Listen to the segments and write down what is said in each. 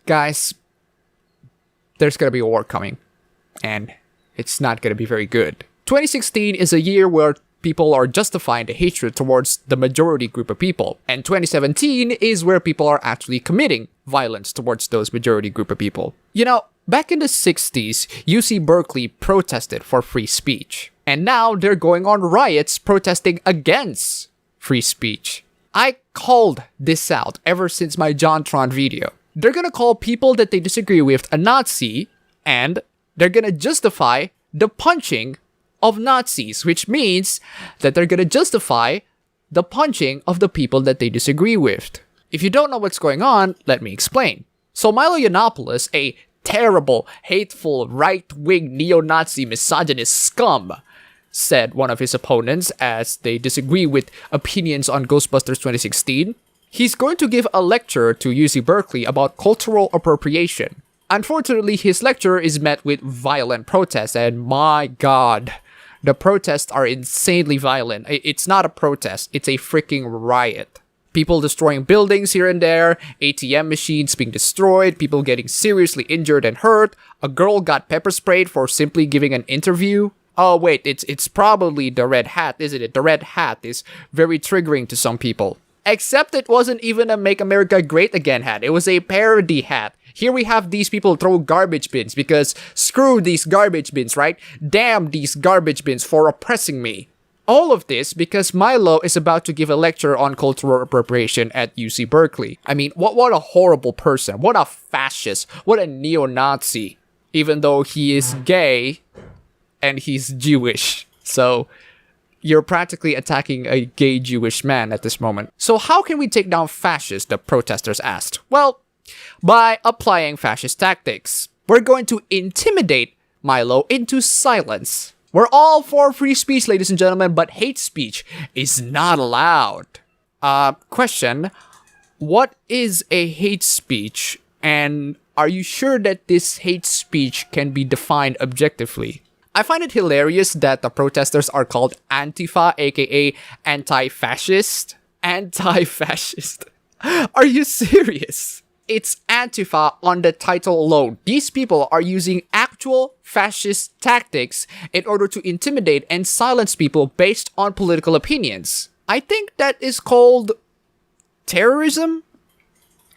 Guys, there's gonna be a war coming, and it's not gonna be very good. 2016 is a year where people are justifying the hatred towards the majority group of people, and 2017 is where people are actually committing violence towards those majority group of people. You know, back in the 60s, UC Berkeley protested for free speech, and now they're going on riots protesting against free speech. I called this out ever since my JonTron video. They're gonna call people that they disagree with a Nazi, and they're gonna justify the punching of Nazis, which means that they're gonna justify the punching of the people that they disagree with. If you don't know what's going on, let me explain. So Milo Yiannopoulos, a terrible, hateful, right-wing, neo-Nazi, misogynist scum, said one of his opponents as they disagree with opinions on Ghostbusters 2016. He's going to give a lecture to UC Berkeley about cultural appropriation. Unfortunately, his lecture is met with violent protests, and my god, the protests are insanely violent. It's not a protest, it's a freaking riot. People destroying buildings here and there, ATM machines being destroyed, people getting seriously injured and hurt, a girl got pepper sprayed for simply giving an interview. Oh wait, it's probably the red hat, isn't it? The red hat is very triggering to some people. Except it wasn't even a Make America Great Again hat, it was a parody hat. Here we have these people throw garbage bins because screw these garbage bins, right? Damn these garbage bins for oppressing me. All of this because Milo is about to give a lecture on cultural appropriation at UC Berkeley. I mean, what a horrible person. What a fascist. What a neo-Nazi. Even though he is gay and he's Jewish. So you're practically attacking a gay Jewish man at this moment. So how can we take down fascists, the protesters asked? Well, by applying fascist tactics. We're going to intimidate Milo into silence. We're all for free speech, ladies and gentlemen, but hate speech is not allowed. Question. What is a hate speech? And are you sure that this hate speech can be defined objectively? I find it hilarious that the protesters are called Antifa, aka anti-fascist. Anti-fascist. Are you serious? It's Antifa on the title alone. These people are using actual fascist tactics in order to intimidate and silence people based on political opinions. I think that is called terrorism.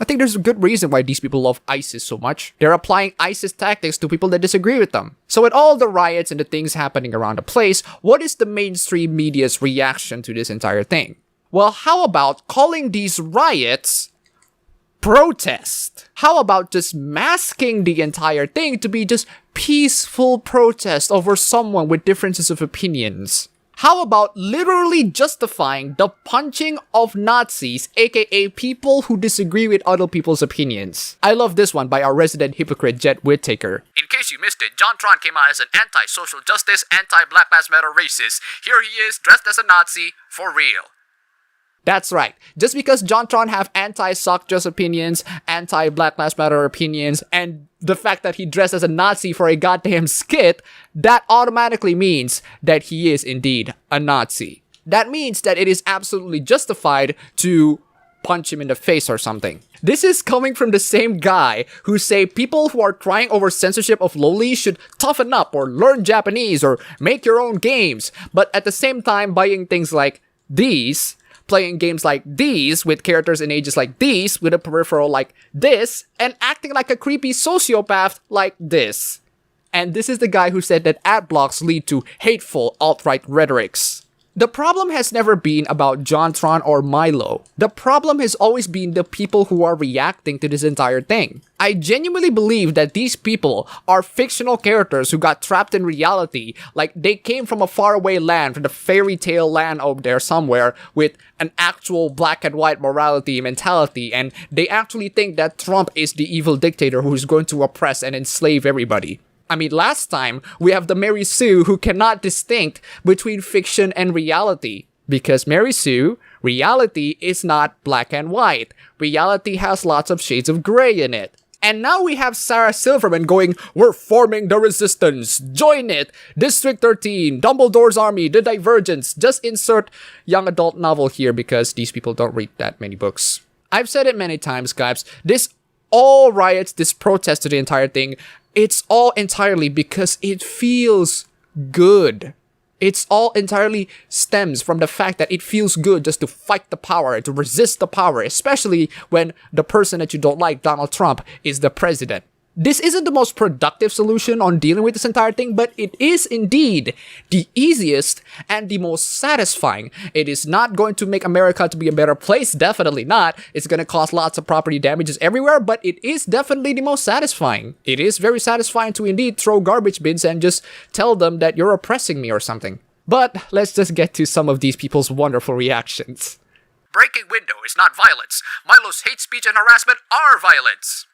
I think there's a good reason why these people love ISIS so much. They're applying ISIS tactics to people that disagree with them. So with all the riots and the things happening around the place, what is the mainstream media's reaction to this entire thing? Well, how about calling these riots protest? How about just masking the entire thing to be just peaceful protest over someone with differences of opinions? How about literally justifying the punching of Nazis, aka people who disagree with other people's opinions? I love this one by our resident hypocrite Jet Whittaker. In case you missed it, JonTron came out as an anti-social justice, anti-Black Lives Matter racist. Here he is, dressed as a Nazi, for real. That's right. Just because JonTron have anti-sock just opinions, anti-Black Lives Matter opinions, and the fact that he dressed as a Nazi for a goddamn skit, that automatically means that he is indeed a Nazi. That means that it is absolutely justified to punch him in the face or something. This is coming from the same guy who say people who are crying over censorship of lolis should toughen up or learn Japanese or make your own games, but at the same time buying things like these, playing games like these with characters in ages like these with a peripheral like this, and acting like a creepy sociopath like this. And this is the guy who said that ad blocks lead to hateful alt-right rhetorics. The problem has never been about JonTron or Milo. The problem has always been the people who are reacting to this entire thing. I genuinely believe that these people are fictional characters who got trapped in reality, like they came from a faraway land, from the fairy tale land over there somewhere, with an actual black and white morality mentality, and they actually think that Trump is the evil dictator who is going to oppress and enslave everybody. I mean, last time, we have the Mary Sue who cannot distinct between fiction and reality. Because Mary Sue, reality is not black and white. Reality has lots of shades of gray in it. And now we have Sarah Silverman going, "We're forming the resistance. Join it. District 13, Dumbledore's Army, The Divergence." Just insert young adult novel here because these people don't read that many books. I've said it many times, guys. This all riots, this protest to the entire thing, it's all entirely because it feels good. It's all entirely stems from the fact that it feels good just to fight the power and to resist the power, especially when the person that you don't like, Donald Trump, is the president. This isn't the most productive solution on dealing with this entire thing, but it is indeed the easiest and the most satisfying. It is not going to make America to be a better place, definitely not. It's going to cause lots of property damages everywhere, but it is definitely the most satisfying. It is very satisfying to indeed throw garbage bins and just tell them that you're oppressing me or something. But let's just get to some of these people's wonderful reactions. Breaking window is not violence. Milo's hate speech and harassment are violence.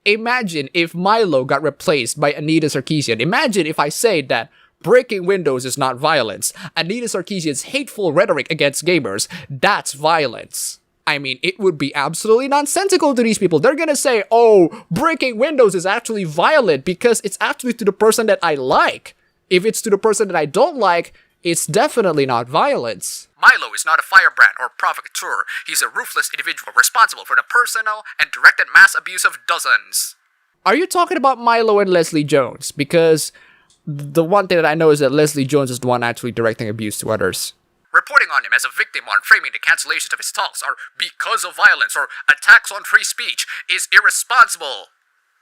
Imagine if Milo got replaced by Anita Sarkeesian. Imagine if I say that breaking windows is not violence. Anita Sarkeesian's hateful rhetoric against gamers, that's violence. I mean, it would be absolutely nonsensical to these people. They're gonna say, oh, breaking windows is actually violent because it's actually to the person that I like. If it's to the person that I don't like, it's definitely not violence. Milo is not a firebrand or provocateur. He's a ruthless individual responsible for the personal and directed mass abuse of dozens. Are you talking about Milo and Leslie Jones? Because the one thing that I know is that Leslie Jones is the one actually directing abuse to others. Reporting on him as a victim or framing the cancellations of his talks are because of violence or attacks on free speech is irresponsible.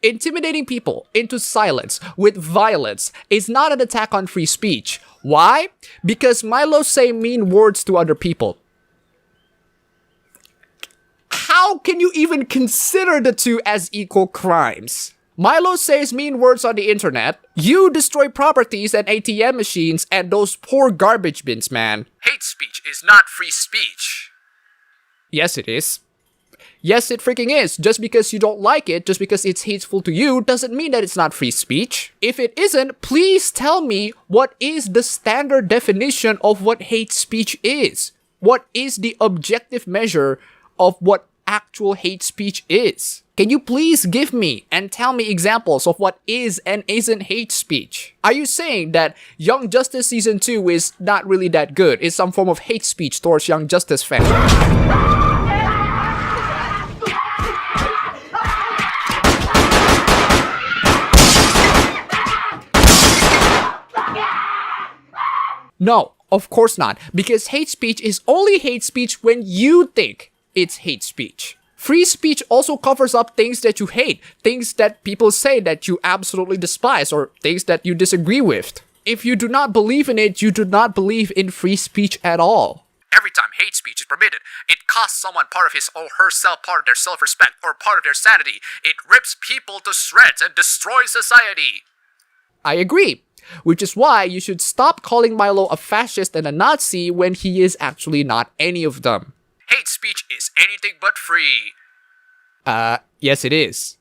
Intimidating people into silence with violence is not an attack on free speech. Why? Because Milo say mean words to other people. How can you even consider the two as equal crimes? Milo says mean words on the internet. You destroy properties and ATM machines and those poor garbage bins, man. Hate speech is not free speech. Yes, it is. Yes, it freaking is. Just because you don't like it, just because it's hateful to you, doesn't mean that it's not free speech. If it isn't, please tell me what is the standard definition of what hate speech is. What is the objective measure of what actual hate speech is? Can you please give me and tell me examples of what is and isn't hate speech? Are you saying that Young Justice Season 2 is not really that good? It's some form of hate speech towards Young Justice fans? No, of course not, because hate speech is only hate speech when you think it's hate speech. Free speech also covers up things that you hate, things that people say that you absolutely despise, or things that you disagree with. If you do not believe in it, you do not believe in free speech at all. Every time hate speech is permitted, it costs someone part of his or herself, part of their self-respect, or part of their sanity. It rips people to shreds and destroys society. I agree. Which is why you should stop calling Milo a fascist and a Nazi when he is actually not any of them. Hate speech is anything but free. Yes it is.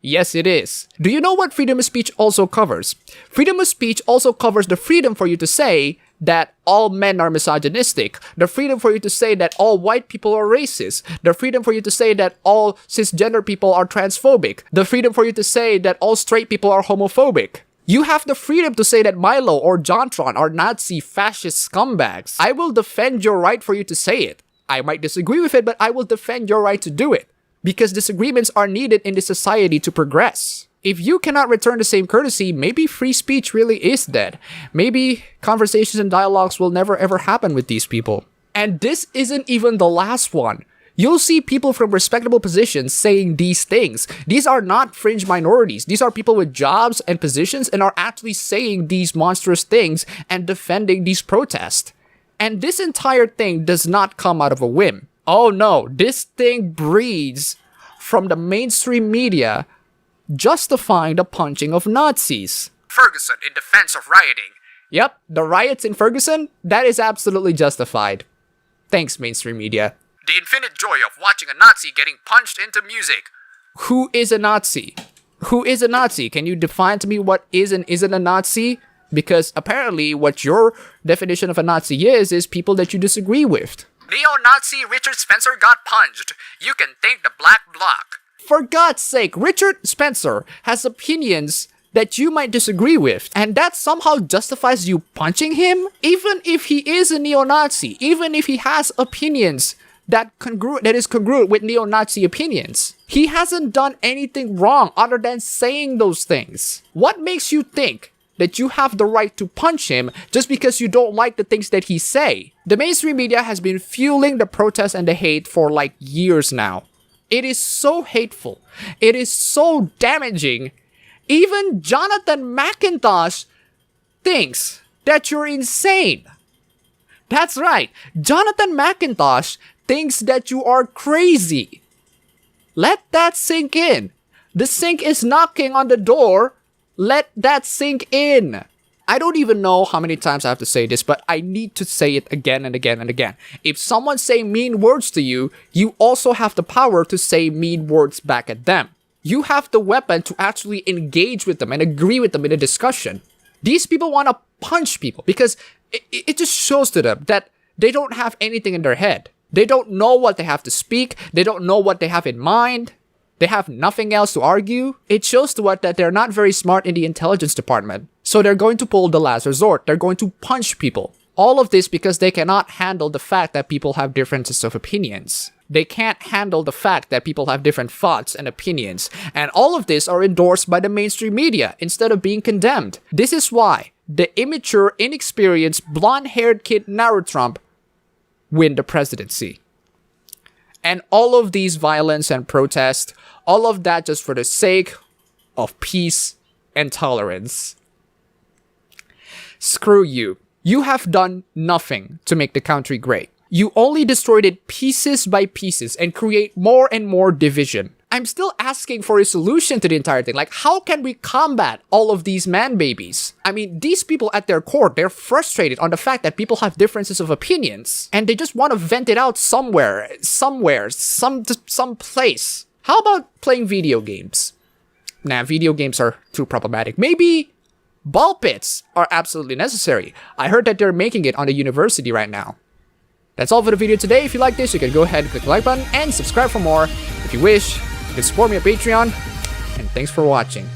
Yes it is. Do you know what freedom of speech also covers? Freedom of speech also covers the freedom for you to say that all men are misogynistic, the freedom for you to say that all white people are racist, the freedom for you to say that all cisgender people are transphobic, the freedom for you to say that all straight people are homophobic. You have the freedom to say that Milo or Jontron are Nazi fascist scumbags. I will defend your right for you to say it. I might disagree with it, but I will defend your right to do it. Because disagreements are needed in this society to progress. If you cannot return the same courtesy, maybe free speech really is dead. Maybe conversations and dialogues will never ever happen with these people. And this isn't even the last one. You'll see people from respectable positions saying these things. These are not fringe minorities. These are people with jobs and positions and are actually saying these monstrous things and defending these protests. And this entire thing does not come out of a whim. Oh no, this thing breeds from the mainstream media justifying the punching of Nazis. Ferguson in defense of rioting. Yep, the riots in Ferguson, that is absolutely justified. Thanks, mainstream media. The infinite joy of watching a Nazi getting punched into music. Who is a Nazi? Who is a Nazi? Can you define to me what is and isn't a Nazi? Because apparently what your definition of a Nazi is people that you disagree with. Neo-Nazi Richard Spencer got punched. You can thank the Black Bloc. For God's sake, Richard Spencer has opinions that you might disagree with, and that somehow justifies you punching him? Even if he is a neo-Nazi, even if he has opinions that is congruent with neo-Nazi opinions. He hasn't done anything wrong other than saying those things. What makes you think that you have the right to punch him just because you don't like the things that he say? The mainstream media has been fueling the protests and the hate for like years now. It is so hateful. It is so damaging. Even Jonathan McIntosh thinks that you're insane. That's right. Jonathan McIntosh thinks that you are crazy. Let that sink in. The sink is knocking on the door. Let that sink in. I don't even know how many times I have to say this, but I need to say it again and again and again. If someone say mean words to you, you also have the power to say mean words back at them. You have the weapon to actually engage with them and agree with them in a discussion. These people want to punch people because it just shows to them that they don't have anything in their head. They don't know what they have to speak. They don't know what they have in mind. They have nothing else to argue. It shows to us that they're not very smart in the intelligence department. So they're going to pull the last resort. They're going to punch people. All of this because they cannot handle the fact that people have differences of opinions. They can't handle the fact that people have different thoughts and opinions. And all of this are endorsed by the mainstream media instead of being condemned. This is why the immature, inexperienced, blonde-haired kid Nara Trump win the presidency. And all of these violence and protest, all of that just for the sake of peace and tolerance. Screw you. You have done nothing to make the country great. You only destroyed it pieces by pieces and create more and more division. I'm still asking for a solution to the entire thing. Like, how can we combat all of these man babies? I mean, these people at their core, they're frustrated on the fact that people have differences of opinions and they just want to vent it out some place. How about playing video games? Nah, video games are too problematic. Maybe ball pits are absolutely necessary. I heard that they're making it on the university right now. That's all for the video today. If you like this, you can go ahead and click the like button and subscribe for more. If you wish, you can support me on Patreon. And thanks for watching.